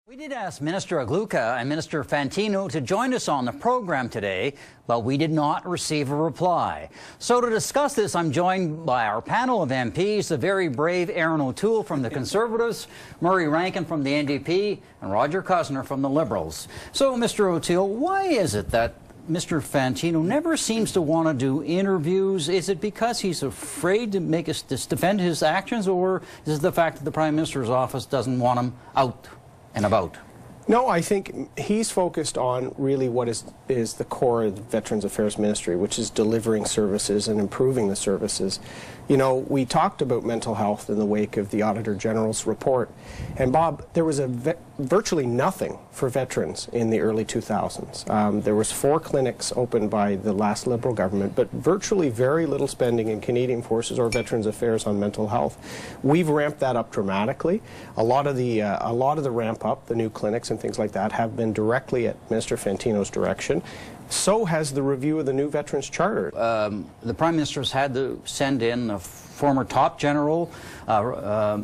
We did ask Minister Agluka and Minister Fantino to join us on the program today, but we did not receive a reply. So to discuss this, I'm joined by our panel of MPs, the very brave Aaron O'Toole from the Conservatives, Murray Rankin from the NDP, and Roger Cosner from the Liberals. So, Mr. O'Toole, why is it that Mr. Fantino never seems to want to do interviews? Is it because he's afraid to defend his actions, or is it the fact that the Prime Minister's office doesn't want him out and about? No, I think he's focused on really what is the core of the Veterans Affairs Ministry, which is delivering services and improving the services. You know, we talked about mental health in the wake of the Auditor General's report. And Bob, there was virtually nothing for veterans in the early 2000s. There was 4 clinics opened by the last Liberal government, but virtually very little spending in Canadian Forces or Veterans Affairs on mental health. We've ramped that up dramatically. A lot of the ramp up, the new clinics and things like that, have been directly at Minister Fantino's direction. So has the review of the new Veterans Charter. The Prime Minister's had to send in a former top general, Mr.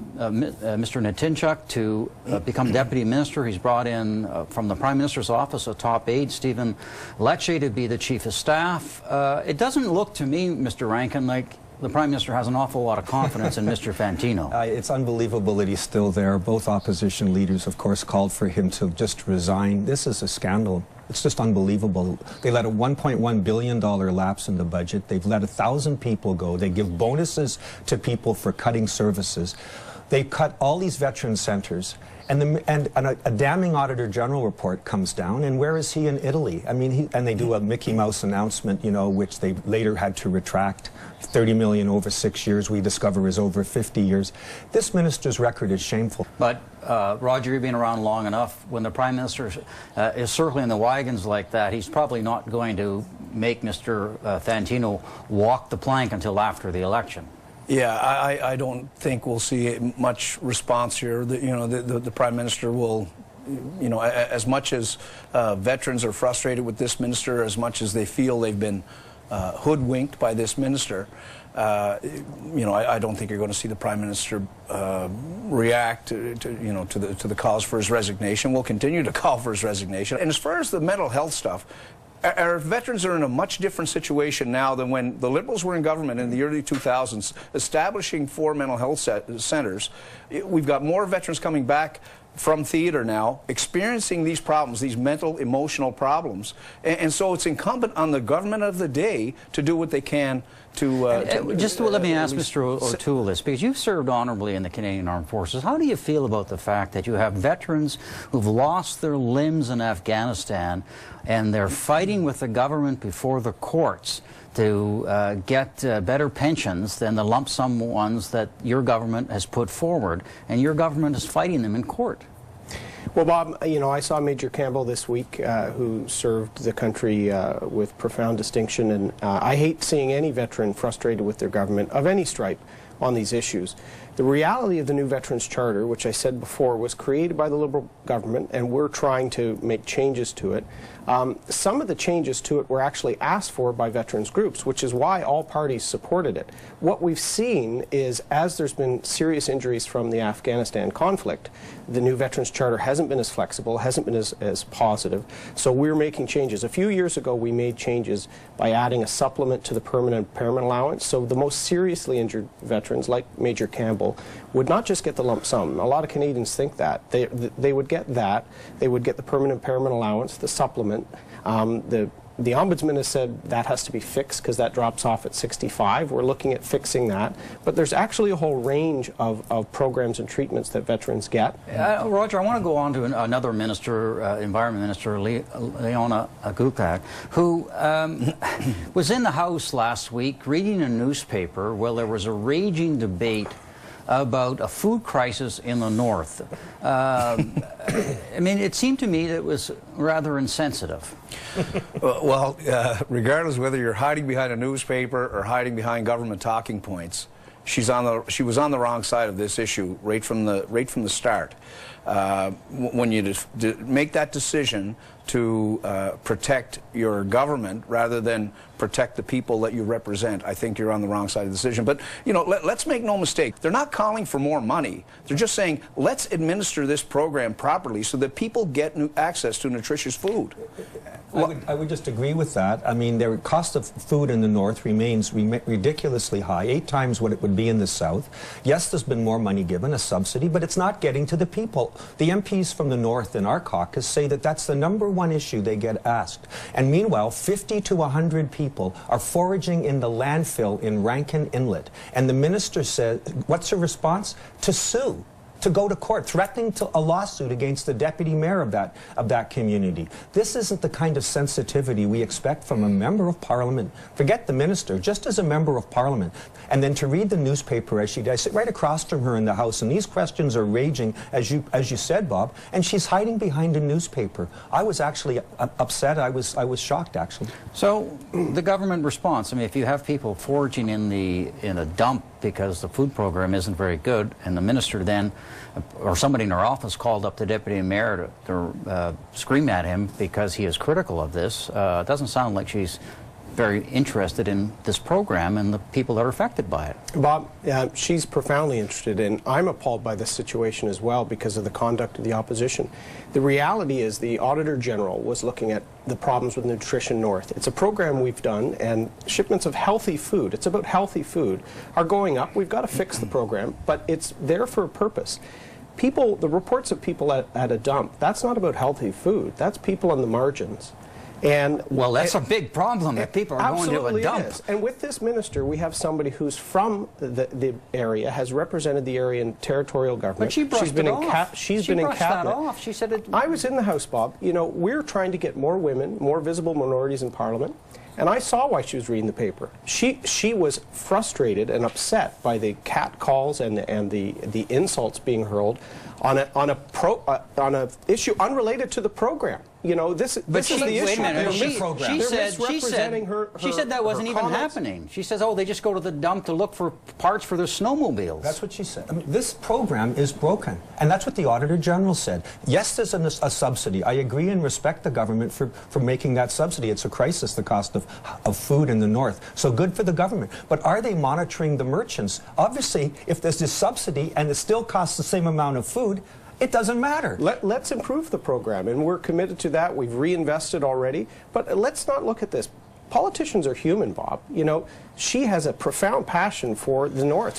Natinchuk, to become Deputy Minister. He's brought in from the Prime Minister's office a top aide, Stephen Lecce, to be the Chief of Staff. It doesn't look to me, Mr. Rankin, like the Prime Minister has an awful lot of confidence in Mr. Fantino. It's unbelievable that he's still there. Both opposition leaders, of course, called for him to just resign. This is a scandal. It's just unbelievable. They let a $1.1 billion lapse in the budget. They've let 1,000 people go. They give bonuses to people for cutting services. They cut all these veteran centers. And a damning Auditor General report comes down, and where is he in Italy? I mean, and they do a Mickey Mouse announcement, you know, which they later had to retract. 30 million over 6 years, we discover, is over 50 years. This minister's record is shameful. But, Roger, you've been around long enough. When the Prime Minister is circling the wagons like that, he's probably not going to make Mr. Fantino walk the plank until after the election. Yeah, I don't think we'll see much response here. The Prime Minister will, you know, as much as veterans are frustrated with this minister, as much as they feel they've been hoodwinked by this minister, you know, I don't think you're going to see the Prime Minister react to the calls for his resignation. We'll continue to call for his resignation. And as far as the mental health stuff, our veterans are in a much different situation now than when the Liberals were in government in the early 2000s, establishing 4 mental health centers. We've got more veterans coming back from theater now, experiencing these problems, these mental, emotional problems. And so it's incumbent on the government of the day to do what they can to let me ask Mr. O'Toole this, because you've served honorably in the Canadian Armed Forces. How do you feel about the fact that you have veterans who've lost their limbs in Afghanistan and they're fighting with the government before the courts to get better pensions than the lump sum ones that your government has put forward, and your government is fighting them in court? Well, Bob, you know, I saw Major Campbell this week, who served the country with profound distinction, and I hate seeing any veteran frustrated with their government of any stripe on these issues. The reality of the new Veterans Charter, which I said before, was created by the Liberal government, and we're trying to make changes to it. Some of the changes to it were actually asked for by veterans groups, which is why all parties supported it. What we've seen is, as there's been serious injuries from the Afghanistan conflict, the new Veterans Charter hasn't been as flexible, hasn't been as positive, so we're making changes. A few years ago, we made changes by adding a supplement to the permanent impairment allowance, so the most seriously injured veterans, like Major Campbell, would not just get the lump sum. A lot of Canadians think that. They would get that. They would get the permanent impairment allowance, the supplement. The Ombudsman has said that has to be fixed because that drops off at 65. We're looking at fixing that. But there's actually a whole range of programs and treatments that veterans get. Roger, I want to go on to another minister, Environment Minister Leona Agluka, who was in the House last week reading a newspaper where there was a raging debate about a food crisis in the north. I mean, it seemed to me that it was rather insensitive. Well, regardless whether you're hiding behind a newspaper or hiding behind government talking points, she was on the wrong side of this issue right from the start. When you make that decision to protect your government rather than protect the people that you represent, I think you're on the wrong side of the decision. But, you know, let's make no mistake. They're not calling for more money. They're just saying, let's administer this program properly so that people get access to nutritious food. I would just agree with that. I mean, the cost of food in the north remains ridiculously high, 8 times what it would be in the south. Yes, there's been more money given, a subsidy, but it's not getting to the people. The MPs from the north in our caucus say that that's the #1 issue they get asked. And meanwhile, 50 to 100 people are foraging in the landfill in Rankin Inlet. And the minister said, what's her response? To sue, to go to court, threatening a lawsuit against the deputy mayor of that community. This isn't the kind of sensitivity we expect from a member of parliament. Forget the minister, just as a member of parliament. And then to read the newspaper as she does, I sit right across from her in the House, and these questions are raging, as you said, Bob, and she's hiding behind a newspaper. I was actually upset. I was shocked, actually. So the government response, I mean, if you have people foraging in a dump because the food program isn't very good, and the minister then, or somebody in her office called up the deputy mayor to scream at him because he is critical of this, it doesn't sound like she's very interested in this program and the people that are affected by it. Bob, she's profoundly interested, and I'm appalled by this situation as well because of the conduct of the opposition. The reality is the Auditor General was looking at the problems with Nutrition North. It's a program we've done, and shipments of healthy food, it's about healthy food, are going up. We've got to fix the program, but it's there for a purpose. People, the reports of people at a dump, that's not about healthy food. That's people on the margins. And well, that's a big problem if people are going to a dump. Is. And with this minister, we have somebody who's from the area, has represented the area in territorial government. But she brushed it off. She's been in cabinet. That off. She said it. I was in the House, Bob. You know, we're trying to get more women, more visible minorities in Parliament. And I saw why she was reading the paper. She was frustrated and upset by the cat calls and the insults being hurled on a issue unrelated to the program. You know, this is the issue. Wait a minute. She said that wasn't even happening. She says, oh, they just go to the dump to look for parts for their snowmobiles. That's what she said. I mean, this program is broken, and that's what the Auditor General said. Yes, there's a subsidy. I agree and respect the government for making that subsidy. It's a crisis, the cost of food in the north. So good for the government. But are they monitoring the merchants? Obviously, if there's this subsidy and it still costs the same amount of food, it doesn't matter. Let's improve the program, and we're committed to that. We've reinvested already. But let's not look at this. Politicians are human, Bob. You know, she has a profound passion for the North.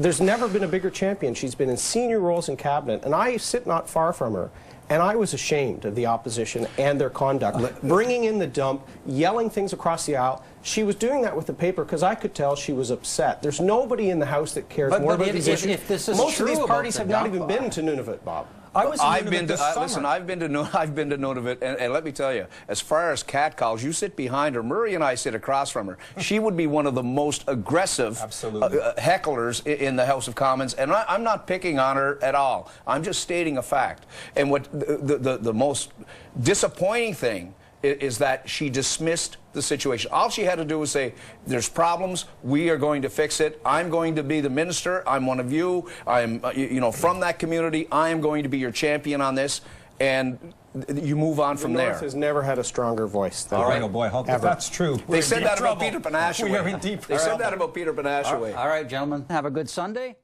There's never been a bigger champion. She's been in senior roles in cabinet, and I sit not far from her. And I was ashamed of the opposition and their conduct. Bringing in the dump, yelling things across the aisle. She was doing that with the paper because I could tell she was upset. There's nobody in the House that cares more about these issues. If this is Most of these true parties have not dump, even been to Nunavut, Bob. I've been to Nunavut, and let me tell you, as far as cat calls, you sit behind her. Murray and I sit across from her. She would be one of the most aggressive hecklers in the House of Commons, and I'm not picking on her at all. I'm just stating a fact. And what the most disappointing thing is that she dismissed the situation. All she had to do was say, there's problems, we are going to fix it, I'm going to be the minister, I'm one of you, I'm from that community, I am going to be your champion on this, and you move on from there. The North has never had a stronger voice than all right, oh boy, if that's true. They said that about Peter Panashaway. We are in deep trouble. They said that about Peter Panashaway. All right, gentlemen, have a good Sunday.